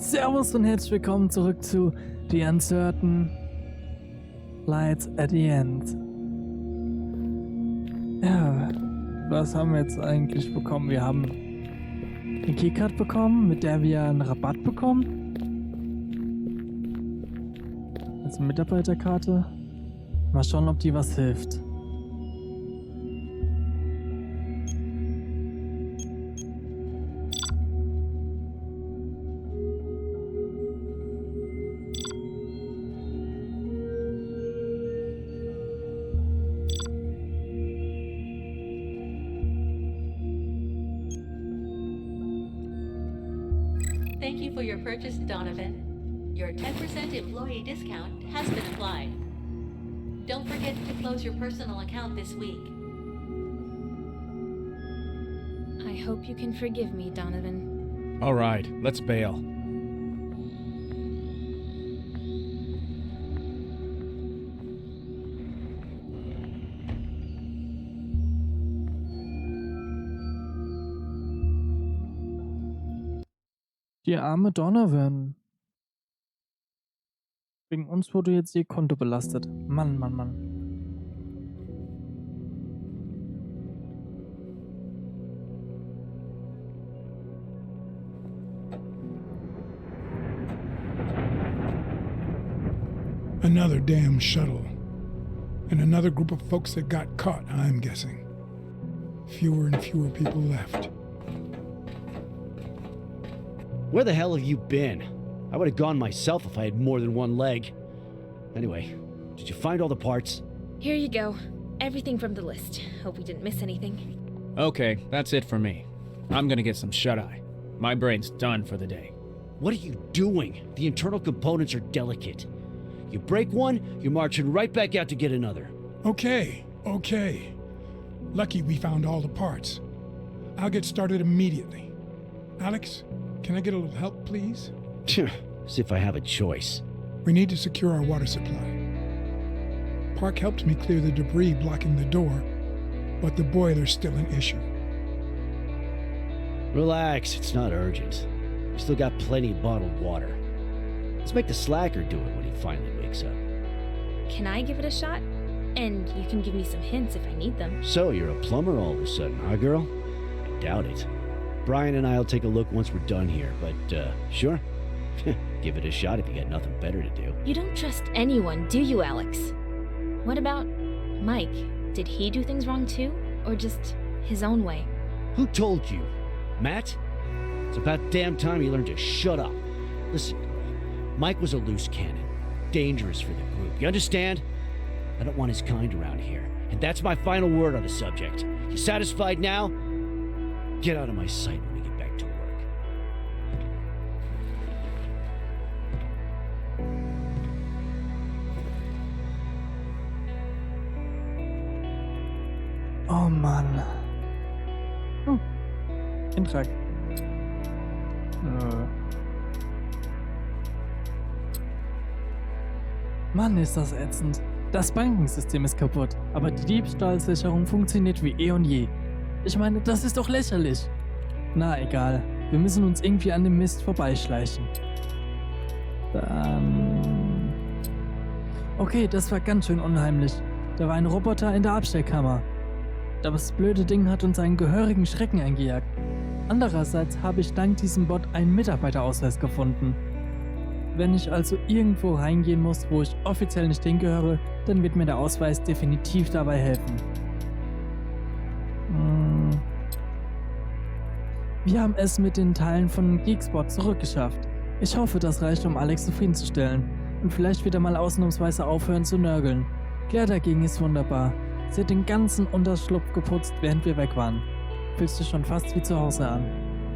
Servus und herzlich willkommen zurück zu The Uncertain Lights at the End. Ja, was haben wir jetzt eigentlich bekommen? Wir haben eine Keycard bekommen, mit der wir einen Rabatt bekommen. Also eine Mitarbeiterkarte. Mal schauen, ob die was hilft. Thank you for your purchase, Donovan. Your 10% employee discount has been applied. Don't forget to close your personal account this week. I hope you can forgive me, Donovan. All right, let's bail. Die arme Donovan. Wegen uns wurde jetzt ihr Konto belastet. Mann, Mann, Mann. Another damn shuttle. And another group of folks that got caught, I'm guessing. Fewer and fewer people left. Where the hell have you been? I would have gone myself if I had more than one leg. Anyway, did you find all the parts? Here you go. Everything from the list. Hope we didn't miss anything. Okay, that's it for me. I'm gonna get some shut-eye. My brain's done for the day. What are you doing? The internal components are delicate. You break one, you're marching right back out to get another. Okay. Lucky we found all the parts. I'll get started immediately. Alex, can I get a little help, please? As if I have a choice. We need to secure our water supply. Park helped me clear the debris blocking the door, but the boiler's still an issue. Relax, it's not urgent. We still got plenty of bottled water. Let's make the slacker do it when he finally wakes up. Can I give it a shot? And you can give me some hints if I need them. So, you're a plumber all of a sudden, huh, girl? I doubt it. Brian and I'll take a look once we're done here, but, sure. Give it a shot if you got nothing better to do. You don't trust anyone, do you, Alex? What about Mike? Did he do things wrong too? Or just his own way? Who told you? Matt? It's about damn time you learned to shut up. Listen, girl, Mike was a loose cannon. Dangerous for the group. You understand? I don't want his kind around here. And that's my final word on the subject. You satisfied now? Get out of my sight when we get back to work. Oh Mann. Eintrag. Mann, ist das ätzend. Das Bankensystem ist kaputt, aber die Diebstahlsicherung funktioniert wie eh und je. Ich meine, das ist doch lächerlich. Na, egal. Wir müssen uns irgendwie an dem Mist vorbeischleichen. Dann... Okay, das war ganz schön unheimlich. Da war ein Roboter in der Abstellkammer. Das blöde Ding hat uns einen gehörigen Schrecken eingejagt. Andererseits habe ich dank diesem Bot einen Mitarbeiterausweis gefunden. Wenn ich also irgendwo reingehen muss, wo ich offiziell nicht hingehöre, dann wird mir der Ausweis definitiv dabei helfen. Wir haben es mit den Teilen von Geekspot zurückgeschafft. Ich hoffe, das reicht, um Alex zufriedenzustellen. Und vielleicht wieder mal ausnahmsweise aufhören zu nörgeln. Claire dagegen ist wunderbar. Sie hat den ganzen Unterschlupf geputzt, während wir weg waren. Fühlt sich schon fast wie zu Hause an.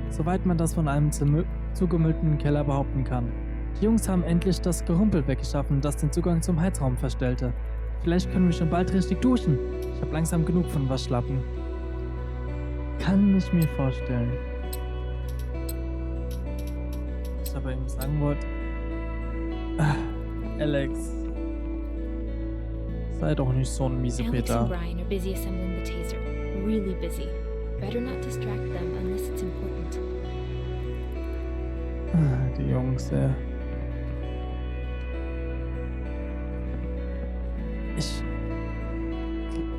Soweit man das von einem zugemüllten Keller behaupten kann. Die Jungs haben endlich das Gerümpel weggeschaffen, das den Zugang zum Heizraum verstellte. Vielleicht können wir schon bald richtig duschen. Ich habe langsam genug von Waschlappen. Kann ich mir vorstellen. Was ich aber eben sagen wollte. Alex. Sei doch nicht so ein Miesepeter. Alex and Brian are busy assembling the taser. Really busy. Better not distract them unless it's important. Die sehe. Ich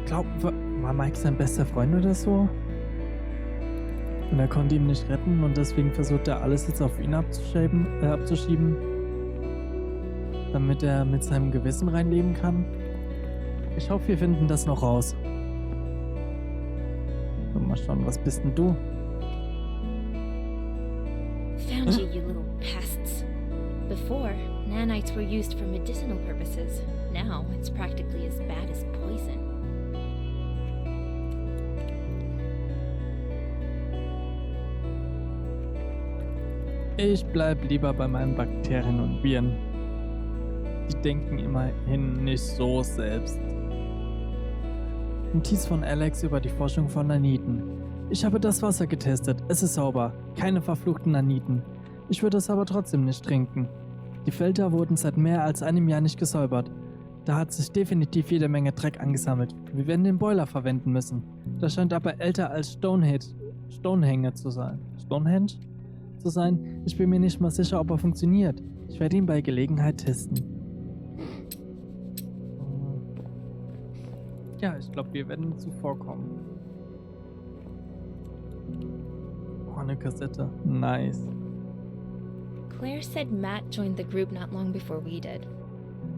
glaube, war Mike sein bester Freund oder so? Und er konnte ihn nicht retten und deswegen versucht er alles jetzt auf ihn abzuschieben, damit er mit seinem Gewissen reinleben kann. Ich hoffe, wir finden das noch raus. So, mal schauen, was bist denn du? Found you, you little pests. Before, nanites were used for medicinal purposes. Now, it's practically as bad as poison. Ich bleib lieber bei meinen Bakterien und Viren. Die denken immerhin nicht so selbst. Notiz von Alex über die Forschung von Naniten. Ich habe das Wasser getestet. Es ist sauber. Keine verfluchten Naniten. Ich würde es aber trotzdem nicht trinken. Die Filter wurden seit mehr als einem Jahr nicht gesäubert. Da hat sich definitiv jede Menge Dreck angesammelt. Wir werden den Boiler verwenden müssen. Das scheint aber älter als Stonehenge zu sein. Stonehenge? Zu sein? Ich bin mir nicht mal sicher, ob er funktioniert. Ich werde ihn bei Gelegenheit testen. Ja, ich glaube, wir werden zuvorkommen. Oh, eine Kassette. Nice. Claire said Matt joined the group not long before we did.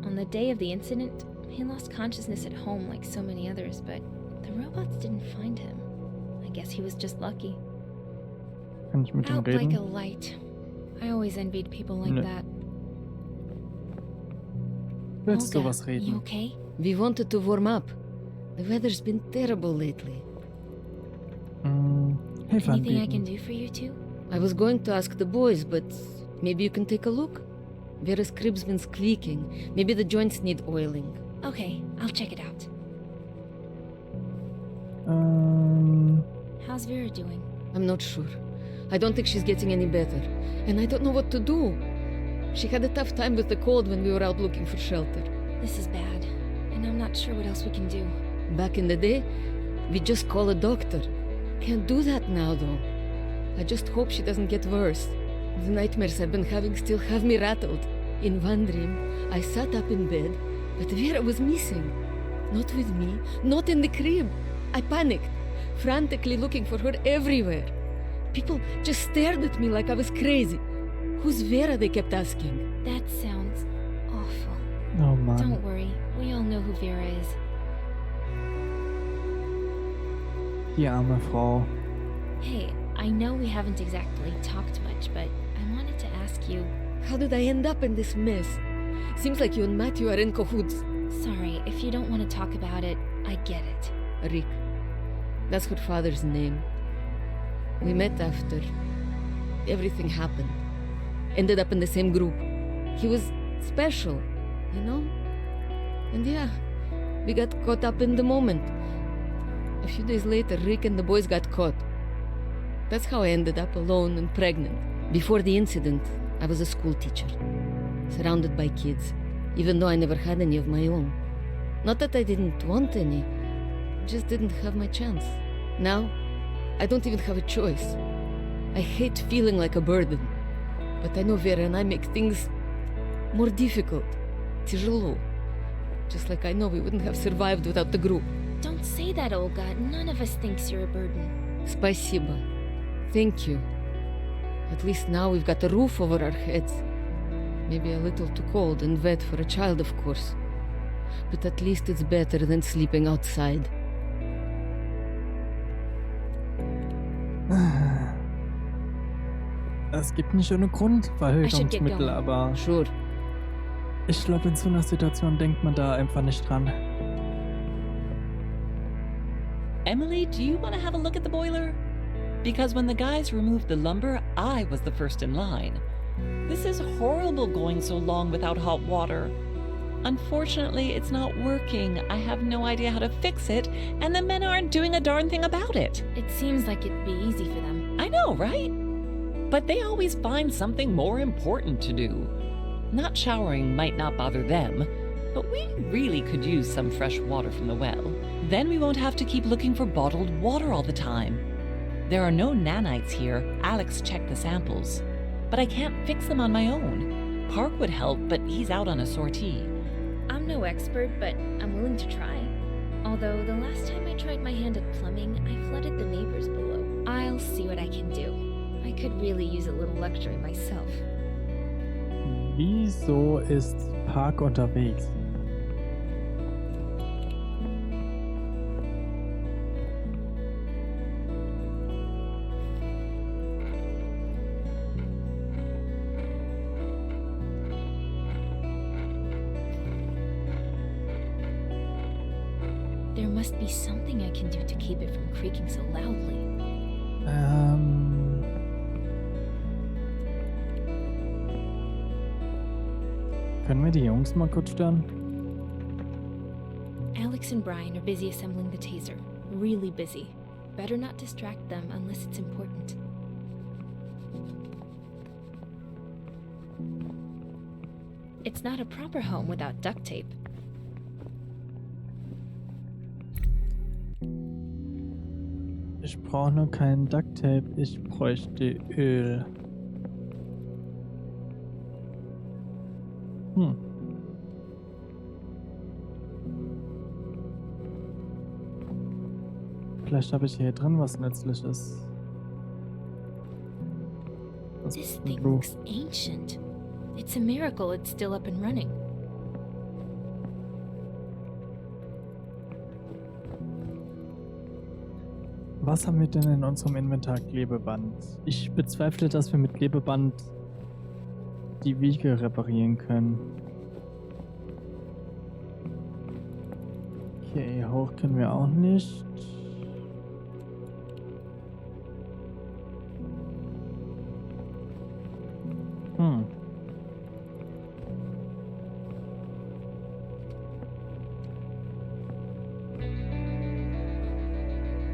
On the day of the incident, he lost consciousness at home like so many others, but the robots didn't find him. I guess he was just lucky. Kann ich mit ihm Out like reden? a light. I always envied people like Nö. that. Willst du Olga, was you reden? okay? We wanted to warm up. The weather's been terrible lately. Hilfe Anything I can anbieten. do for you two? I was going to ask the boys, but maybe you can take a look? Vera's crib's been squeaking. Maybe the joints need oiling. Okay, I'll check it out. How's Vera doing? I'm not sure. I don't think she's getting any better. And I don't know what to do. She had a tough time with the cold when we were out looking for shelter. This is bad, and I'm not sure what else we can do. Back in the day, we just call a doctor. Can't do that now, though. I just hope she doesn't get worse. The nightmares I've been having still have me rattled. In one dream, I sat up in bed, but Vera was missing. Not with me, not in the crib. I panicked, frantically looking for her everywhere. People just stared at me like I was crazy. Who's Vera, they kept asking. That sounds awful. Oh Mann. Don't worry, we all know who Vera is. Die arme Frau. Hey, I know we haven't exactly talked much, but I wanted to ask you. How did I end up in this mess? Seems like you and Matthew are in cahoots. Sorry, if you don't want to talk about it, I get it. Rick. That's her father's name. We met after everything happened. Ended up in the same group. He was special, you know? And yeah, we got caught up in the moment. A few days later, Rick and the boys got caught. That's how I ended up alone and pregnant. Before the incident, I was a school teacher, surrounded by kids, even though I never had any of my own. Not that I didn't want any, just didn't have my chance. Now, I don't even have a choice. I hate feeling like a burden. But I know Vera and I make things more difficult. Тяжело. Just like I know we wouldn't have survived without the group. Don't say that, Olga. None of us thinks you're a burden. Спасибо. Thank you. At least now we've got a roof over our heads. Maybe a little too cold and wet for a child, of course. But at least it's better than sleeping outside. Es gibt nicht ohne Grund Verhütungsmittel, aber Sure. ich glaube, in so einer Situation denkt man da einfach nicht dran. Emily, do you want to have a look at the boiler? Because when the guys removed the lumber, I was the first in line. This is horrible going so long without hot water. Unfortunately, it's not working. I have no idea how to fix it, and the men aren't doing a darn thing about it. It seems like it'd be easy for them. I know, right? But they always find something more important to do. Not showering might not bother them, but we really could use some fresh water from the well. Then we won't have to keep looking for bottled water all the time. There are no nanites here. Alex checked the samples. but I can't fix them on my own. Park would help, but he's out on a sortie. I'm no expert, but I'm willing to try. Although the last time I tried my hand at plumbing, I flooded the neighbors below. I'll see what I can do. I could really use a little luxury myself. Wieso ist Park unterwegs? There must be something I can do to keep it from creaking so loudly. Können wir die Jungs mal kurz stören? Alex and Brian are busy assembling the taser. Really busy. Better not distract them unless it's important. It's not a proper home without duct tape. Ich brauche nur kein Ducktape, ich bräuchte Öl. Vielleicht habe ich hier drin was Nützliches. Das This ist thing Blue. looks ancient. It's a miracle it's still up and running. Was haben wir denn in unserem Inventar? Klebeband. Ich bezweifle, dass wir mit Klebeband die Wiege reparieren können. Okay, hoch können wir auch nicht.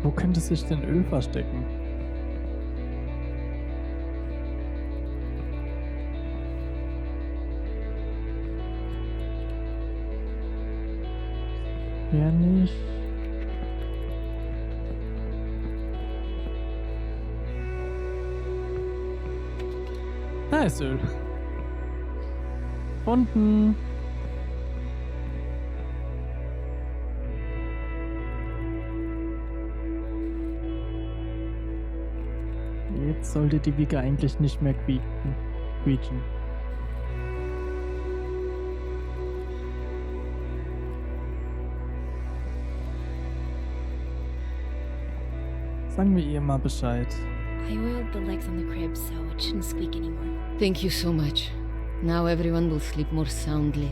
Wo könnte sich denn Öl verstecken? Ja, nicht. Da ist Öl. Unten. Jetzt sollte die Wiege eigentlich nicht mehr quietschen. Sagen wir ihr mal Bescheid. I oiled the legs on the crib so it shouldn't squeak anymore. Thank you so much. Now everyone will sleep more soundly.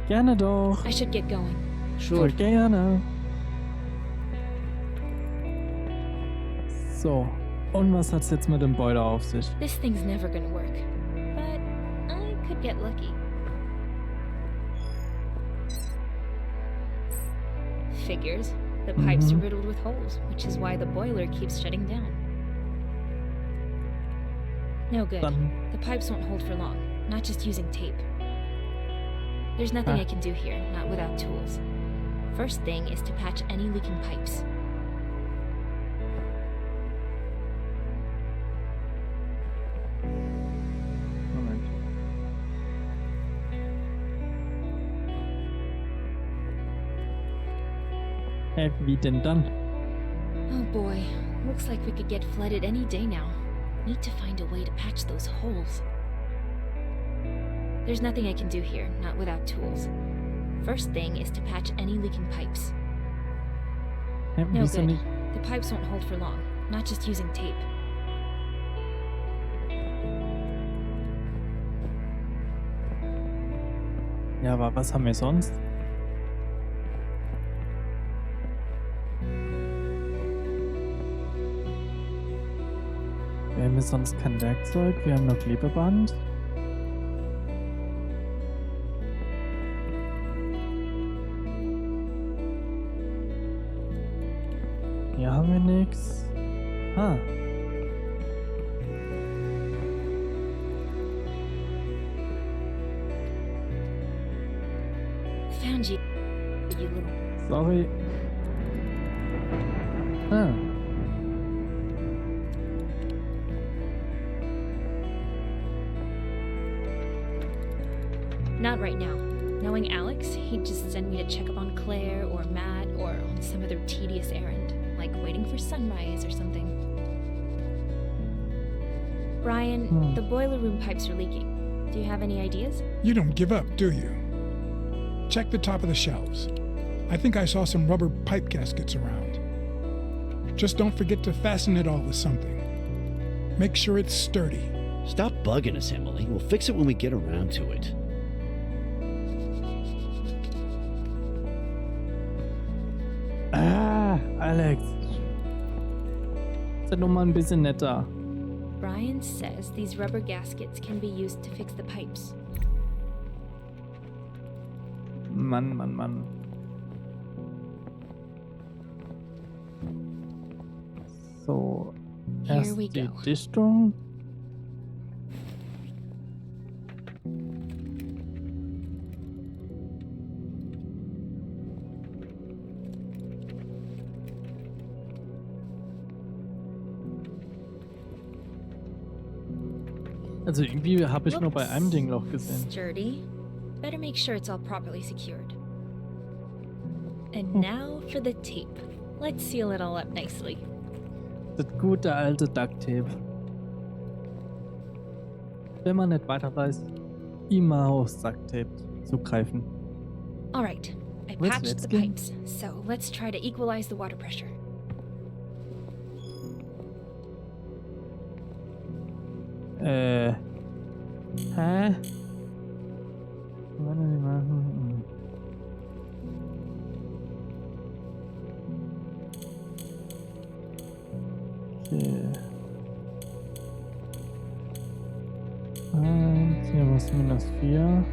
Gerne doch. I should get going. Voll gerne. So, und was hat's jetzt mit dem Boiler auf sich? This thing's never gonna work. But I could get lucky. Figures. The pipes are riddled with holes, which is why the boiler keeps shutting down. No good. Dann The pipes won't hold for long, not just using tape. There's nothing I can do here, not without tools. First thing is to patch any leaking pipes. Moment. Wie denn dann? Oh boy, looks like we could get flooded any day now. Need to find a way to patch those holes. There's nothing I can do here, not without tools. First thing is to patch any leaking pipes. No Wieso good. nicht? The pipes won't hold for long, not just using tape. Ja, aber was haben wir sonst? Wir haben sonst kein Werkzeug, wir haben nur Klebeband. Hier haben wir nichts. Ah. Found you, you little... Sorry. Ah. Not right now. Knowing Alex, he'd just send me to check up on Claire or Matt or on some other tedious errand, like waiting for sunrise or something. Brian, the boiler room pipes are leaking. Do you have any ideas? You don't give up, do you? Check the top of the shelves. I think I saw some rubber pipe gaskets around. Just don't forget to fasten it all with something. Make sure it's sturdy. Stop bugging us, Emily. We'll fix it when we get around to it. Alex. Sei doch mal ein bisschen netter. Brian says these rubber gaskets can be used to fix the pipes. Mann. So, Here erst we die go. Dichtung. Also irgendwie habe ich nur bei einem Dingloch gesehen. Sturdy. Better make sure it's all properly secured. And now for the tape. Let's seal it all up nicely. Das gute alte Ducktape. Wenn man nicht weiter weiß, immer aufs Ducktape zugreifen. Alright, I Willst du patched jetzt the gehen? pipes, so let's try to equalize the water pressure. Hä? Okay. Hier muss -4.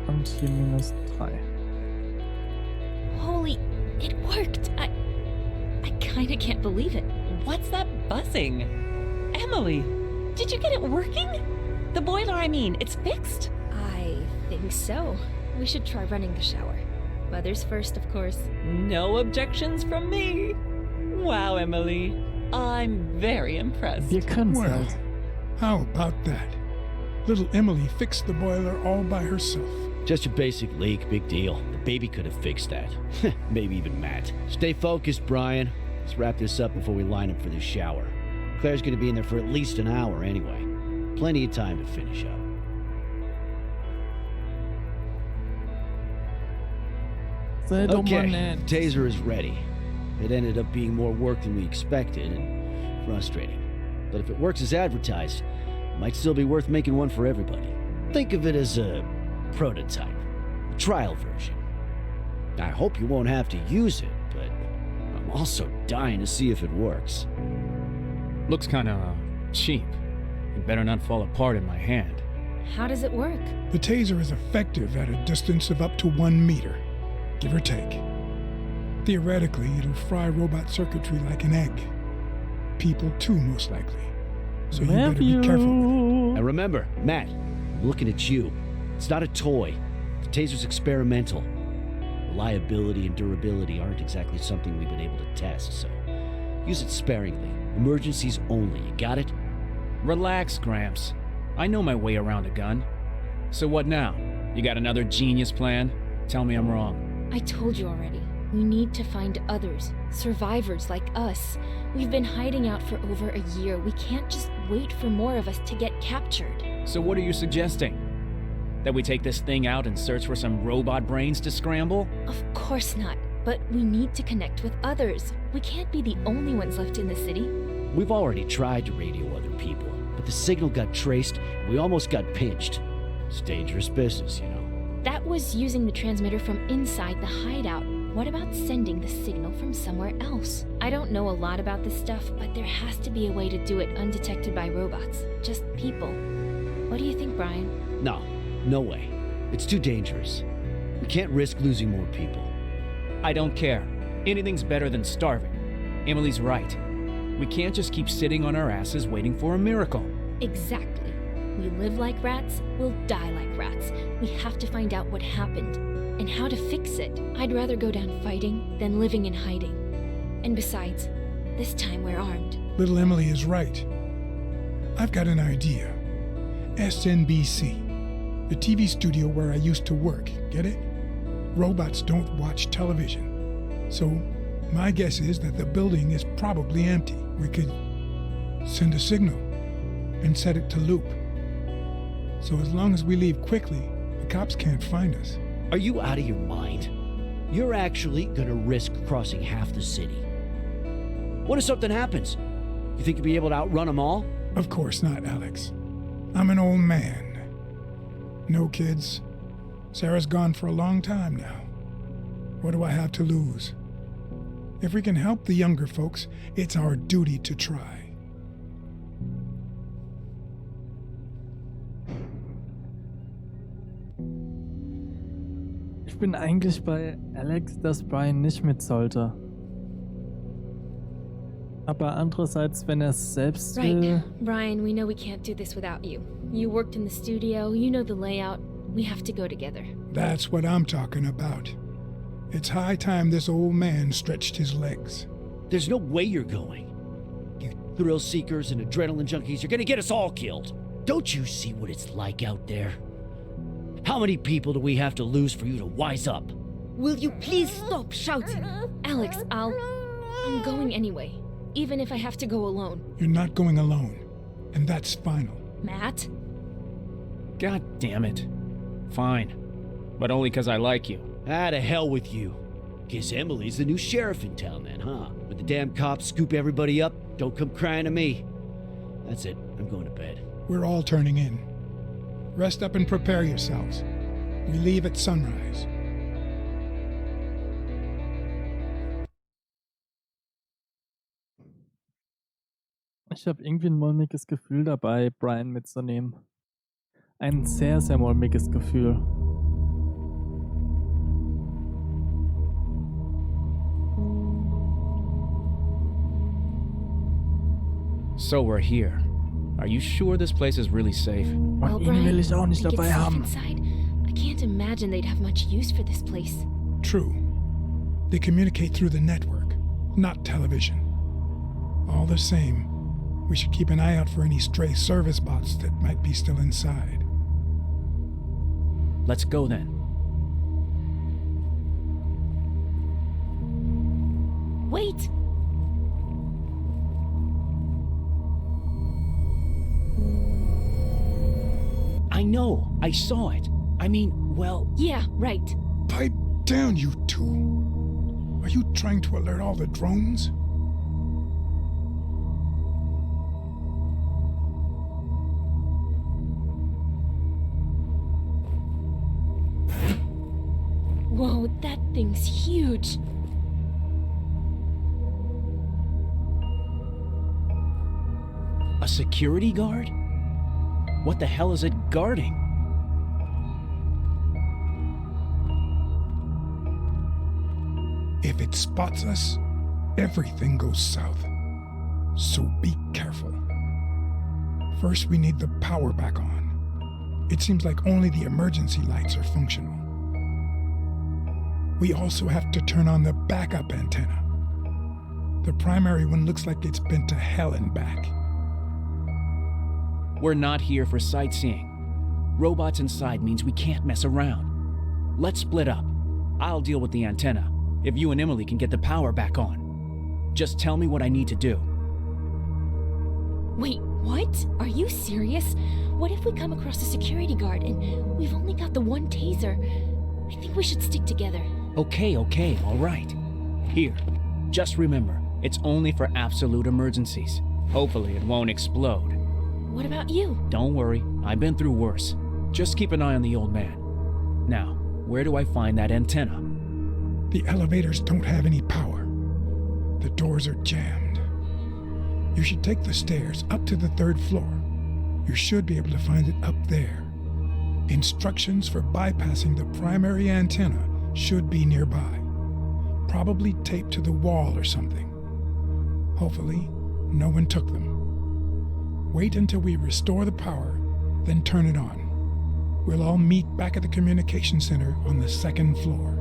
Und hier -3. Holy, it worked! I kinda can't believe it. What's that buzzing? Emily, did you get it working? The boiler, I mean, it's fixed? I think so. We should try running the shower. Mother's first, of course. No objections from me. Wow, Emily. I'm very impressed. Wir können's Well, halt. how about that? Little Emily fixed the boiler all by herself. Just a basic leak, big deal. The baby could have fixed that. Maybe even Matt. Stay focused, Brian. Let's wrap this up before we line up for the shower. Claire's gonna be in there for at least an hour anyway. Plenty of time to finish up. Sei doch mal Okay, nett. taser is ready. It ended up being more work than we expected and frustrating. But if it works as advertised, it might still be worth making one for everybody. Think of it as a prototype, a trial version. I hope you won't have to use it, but I'm also dying to see if it works. Looks kinda cheap. It better not fall apart in my hand. How does it work? The taser is effective at a distance of up to 1 meter, give or take. Theoretically, it'll fry robot circuitry like an egg. People too, most likely. So you better be careful with it. And remember, Matt, I'm looking at you. It's not a toy. The taser's experimental. Reliability and durability aren't exactly something we've been able to test, so use it sparingly. Emergencies only. You got it? Relax, Gramps. I know my way around a gun. So what now? You got another genius plan? Tell me I'm wrong. I told you already. We need to find others, survivors like us. We've been hiding out for over a year. We can't just wait for more of us to get captured. So what are you suggesting? That we take this thing out and search for some robot brains to scramble? Of course not. But we need to connect with others. We can't be the only ones left in the city. We've already tried to radio other people, but the signal got traced and we almost got pinched. It's dangerous business, you know. That was using the transmitter from inside the hideout. What about sending the signal from somewhere else? I don't know a lot about this stuff, but there has to be a way to do it undetected by robots. Just people. What do you think, Brian? No way. It's too dangerous. We can't risk losing more people. I don't care. Anything's better than starving. Emily's right. We can't just keep sitting on our asses waiting for a miracle. Exactly. We live like rats, we'll die like rats. We have to find out what happened and how to fix it. I'd rather go down fighting than living in hiding. And besides, This time we're armed. Little Emily is right. I've got an idea. SNBC, the TV studio where I used to work, get it? Robots don't watch television. So, my guess is that the building is probably empty. We could send a signal and set it to loop. So as long as we leave quickly, the cops can't find us. Are you out of your mind? You're actually gonna risk crossing half the city. What if something happens? You think you'll be able to outrun them all? Of course not, Alex. I'm an old man. No kids. Sarah's gone for a long time now. What do I have to lose? If we can help the younger folks, it's our duty to try. Ich bin eigentlich bei Alex, dass Brian nicht mit sollte. Aber andererseits, wenn er es selbst will... Right. Brian, we know we can't do this without you. You worked in the studio, you know the layout. We have to go together. That's what I'm talking about. It's high time this old man stretched his legs. There's no way you're going. You thrill seekers and adrenaline junkies, you're gonna get us all killed. Don't you see what it's like out there? How many people do we have to lose for you to wise up? Will you please stop shouting? Alex, I'm going anyway. Even if I have to go alone. You're not going alone, and that's final. Matt? God damn it. Fine. But only because I like you. Ah, to hell with you. Guess Emily's the new sheriff in town then, huh? When the damn cops scoop everybody up, don't come crying to me. That's it. I'm going to bed. We're all turning in. Rest up and prepare yourselves. We leave at sunrise. Ich habe irgendwie ein mulmiges Gefühl dabei, Brian mitzunehmen. Ein sehr, sehr mulmiges Gefühl. So we're here. Are you sure this place is really safe? Well, ihn Brian, will ich auch nicht think dabei it's safe haben. inside? I can't imagine they'd have much use for this place. True. They communicate through the network, not television. All the same, we should keep an eye out for any stray service bots that might be still inside. Let's go then. Wait! I know. I saw it. I mean, well... Yeah, right. Pipe down, you two. Are you trying to alert all the drones? Whoa, that thing's huge. A security guard? What the hell is it guarding? If it spots us, everything goes south. So be careful. First, we need the power back on. It seems like only the emergency lights are functional. We also have to turn on the backup antenna. The primary one looks like it's been to hell and back. We're not here for sightseeing. Robots inside means we can't mess around. Let's split up. I'll deal with the antenna, if you and Emily can get the power back on. Just tell me what I need to do. Wait, what? Are you serious? What if we come across a security guard and we've only got the one taser? I think we should stick together. Okay, all right. Here, just remember, it's only for absolute emergencies. Hopefully it won't explode. What about you? Don't worry, I've been through worse. Just keep an eye on the old man. Now, where do I find that antenna? The elevators don't have any power. The doors are jammed. You should take the stairs up to the 3rd floor. You should be able to find it up there. Instructions for bypassing the primary antenna should be nearby. Probably taped to the wall or something. Hopefully, no one took them. Wait until we restore the power, then turn it on. We'll all meet back at the communication center on the 2nd floor.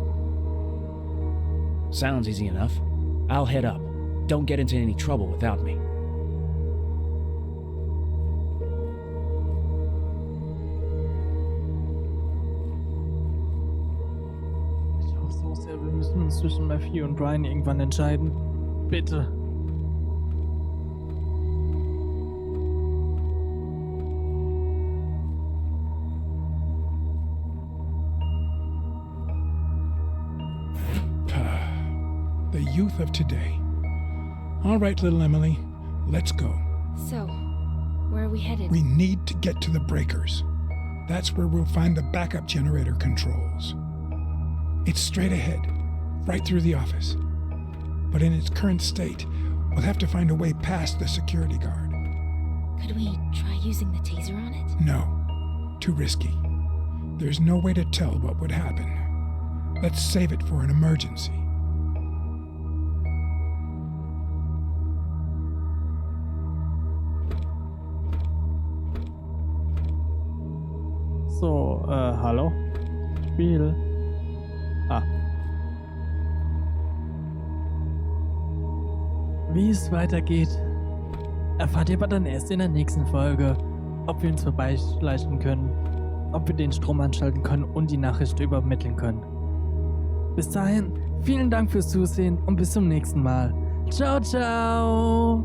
Sounds easy enough. I'll head up. don't get into any trouble without me. Ich hoffe so sehr, wir müssen uns zwischen Matthew und Brian irgendwann entscheiden. Bitte. The youth of today. All right, little Emily, let's go. So, where are we headed? We need to get to the breakers. That's where we'll find the backup generator controls. It's straight ahead, right through the office. But in its current state, we'll have to find a way past the security guard. Could we try using the taser on it? No, too risky. There's no way to tell what would happen. Let's save it for an emergency. So, hallo? Spiel. Wie es weitergeht, erfahrt ihr aber dann erst in der nächsten Folge, ob wir uns vorbeischleichen können, ob wir den Strom anschalten können und die Nachricht übermitteln können. Bis dahin, vielen Dank fürs Zusehen und bis zum nächsten Mal. Ciao, ciao!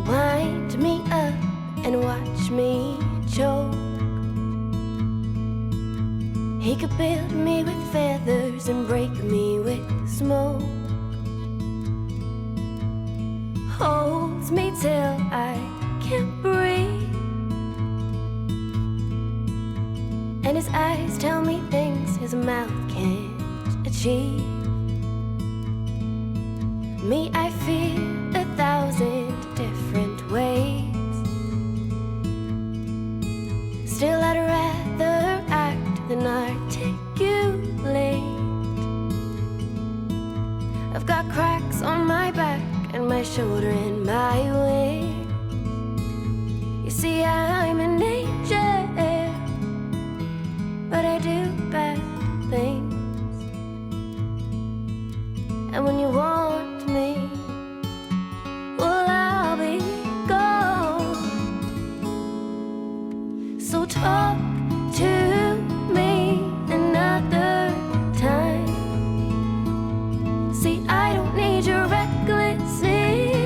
Wind me up and watch me choke. He could build me with feathers and break me with smoke. Holds me till I can't breathe, and his eyes tell me things his mouth can't achieve. Me, I fear 1,000 different ways. Still, I'd rather act than articulate. I've got cracks on my back and my shoulder and my wing. You see, I'm an angel, but I do bad things. And when you want me, well, I'll be gone. So talk to me another time. See, I don't need your recklessness,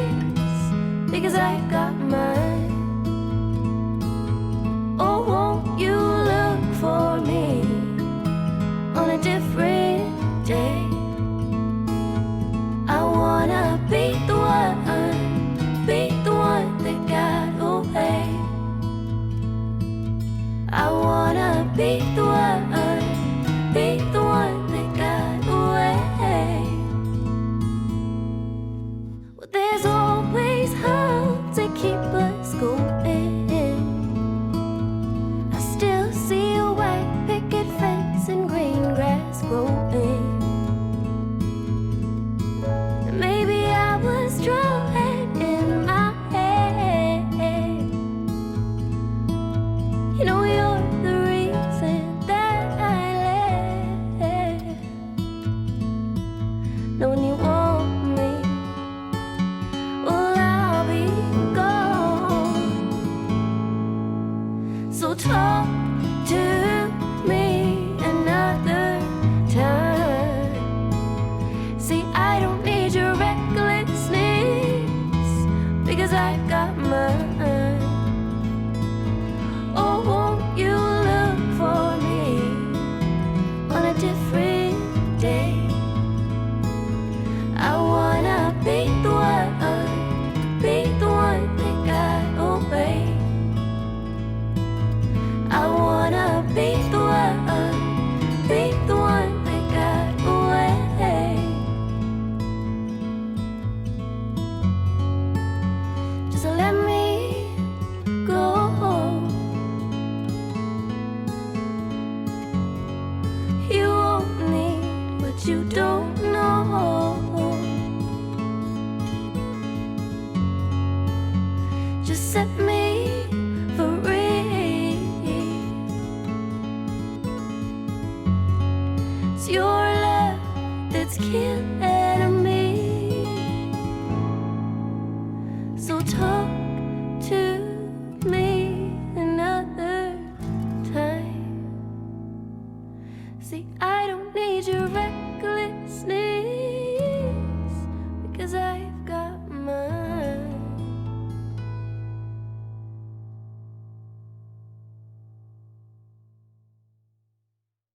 because I got mine. Oh, won't you look for me on a different day? I wanna be the one that got away. I wanna be the one that got away. Well, there's always hope to keep us going. I still see a white picket fence and green grass growing. Maybe I was drawing in my head. You know, you're the reason that I left. Now when you want me, well, I'll be gone. So talk to me another time. See, I don't need your recklessness, because I got mine. Oh, won't you look for me on a different day? I wanna be the one that got away. I wanna be the one that got away. Just let me go. You won't need what you don't know. me.